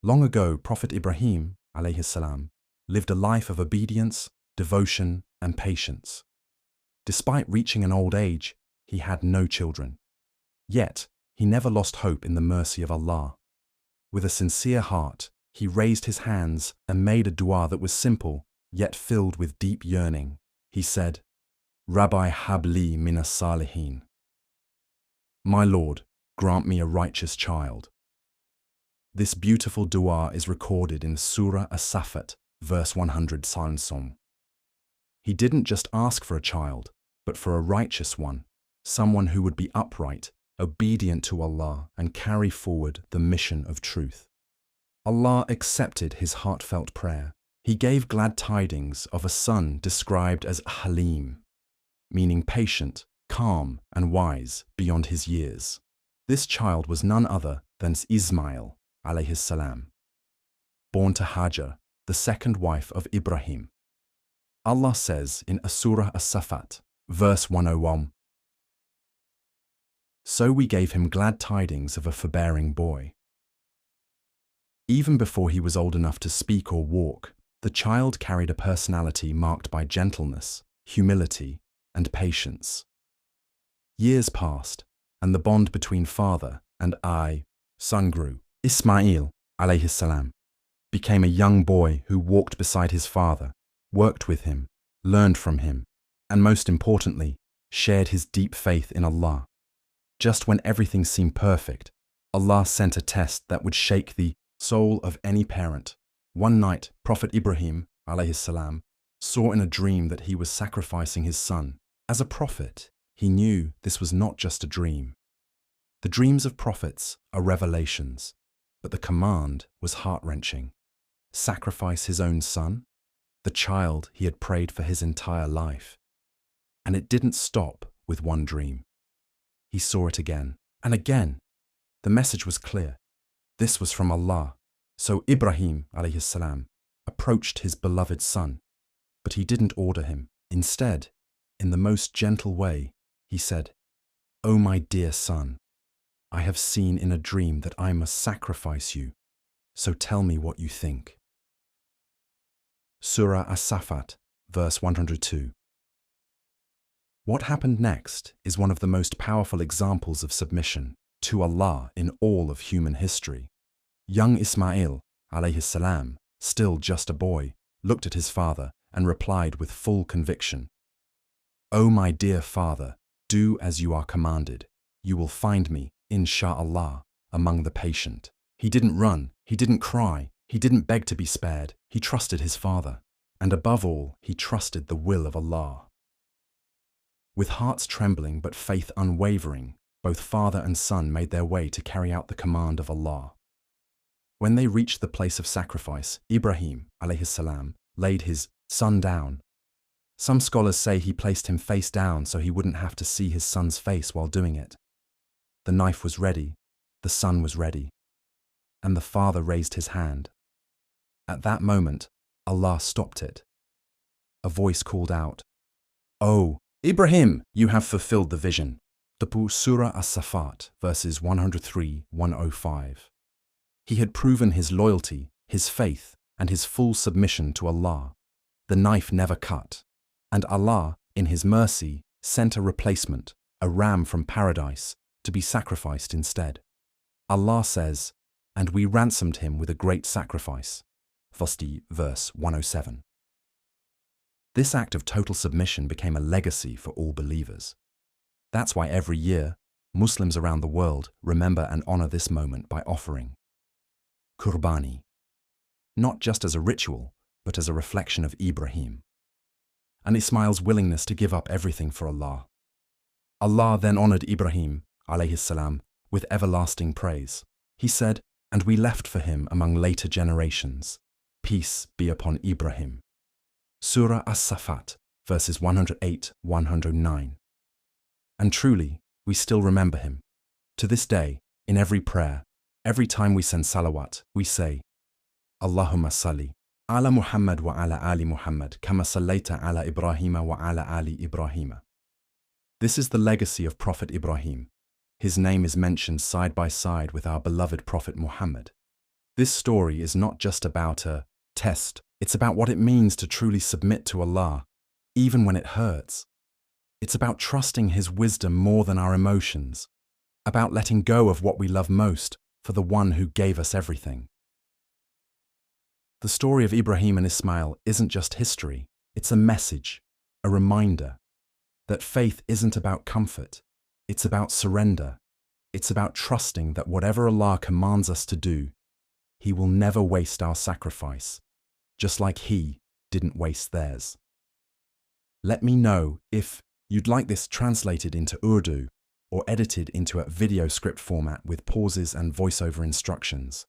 Long ago, Prophet Ibrahim alayhi salam, lived a life of obedience, devotion, and patience. Despite reaching an old age, he had no children. Yet, he never lost hope in the mercy of Allah. With a sincere heart, he raised his hands and made a dua that was simple, yet filled with deep yearning. He said, Rabbi habli minas salihin. My Lord, grant me a righteous child. This beautiful dua is recorded in Surah As-Saffat, verse 100 Psalm. He didn't just ask for a child, but for a righteous one, someone who would be upright, obedient to Allah, and carry forward the mission of truth. Allah accepted his heartfelt prayer. He gave glad tidings of a son described as Halim, meaning patient, calm, and wise beyond his years. This child was none other than Ismail alayhi salam, born to Hajar, the second wife of Ibrahim. Allah says in Surah As-Saffat, verse 101, So we gave him glad tidings of a forbearing boy. Even before he was old enough to speak or walk, the child carried a personality marked by gentleness, humility, and patience. Years passed, and the bond between father and son grew. Ismail alayhi salam became a young boy who walked beside his father, worked with him, learned from him, and most importantly, shared his deep faith in Allah. Just when everything seemed perfect, Allah sent a test that would shake the soul of any parent. One night, Prophet Ibrahim alayhi salam saw in a dream that he was sacrificing his son. As a prophet, he knew this was not just a dream. The dreams of prophets are revelations, but the command was heart-wrenching. Sacrifice his own son, the child he had prayed for his entire life. And it didn't stop with one dream. He saw it again and again. The message was clear. This was from Allah. So Ibrahim alayhi salam approached his beloved son, but he didn't order him. Instead, in the most gentle way, he said, O my dear son, I have seen in a dream that I must sacrifice you, so tell me what you think. Surah As-Saffat, verse 102. What happened next is one of the most powerful examples of submission to Allah in all of human history. Young Ismail, alayhi salam, still just a boy, looked at his father and replied with full conviction, O my dear father, do as you are commanded. You will find me, insha'Allah, among the patient. He didn't run, he didn't cry, he didn't beg to be spared. He trusted his father, and above all, he trusted the will of Allah. With hearts trembling but faith unwavering, both father and son made their way to carry out the command of Allah. When they reached the place of sacrifice, Ibrahim alayhi salam laid his son down. Some scholars say he placed him face down so he wouldn't have to see his son's face while doing it. The knife was ready, the son was ready, and the father raised his hand. At that moment, Allah stopped it. A voice called out, "Oh, Ibrahim, you have fulfilled the vision." Surah As-Saffat, verses 103-105. He had proven his loyalty, his faith, and his full submission to Allah. The knife never cut, and Allah, in His mercy, sent a replacement, a ram from paradise, to be sacrificed instead. Allah says, "And we ransomed him with a great sacrifice." Verse 107. This act of total submission became a legacy for all believers. That's why every year, Muslims around the world remember and honor this moment by offering Qurbani, not just as a ritual, but as a reflection of Ibrahim, and Ismail's willingness to give up everything for Allah. Allah then honored Ibrahim alayhi salam with everlasting praise. He said, "And we left for him among later generations. Peace be upon Ibrahim." Surah As-Saffat, verses 108-109. And truly, we still remember him. To this day, in every prayer, every time we send salawat, we say, Allahumma salli ala Muhammad wa ala ali Muhammad kama sallaita ala Ibrahima wa ala ali Ibrahima. This is the legacy of Prophet Ibrahim. His name is mentioned side by side with our beloved Prophet Muhammad. This story is not just about a test, it's about what it means to truly submit to Allah, even when it hurts. It's about trusting His wisdom more than our emotions, about letting go of what we love most for the one who gave us everything. The story of Ibrahim and Ismail isn't just history, it's a message, a reminder that faith isn't about comfort, it's about surrender. It's about trusting that whatever Allah commands us to do, He will never waste our sacrifice, just like He didn't waste theirs. Let me know if you'd like this translated into Urdu or edited into a video script format with pauses and voiceover instructions.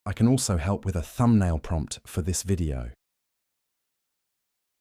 I can also help with a thumbnail prompt for this video.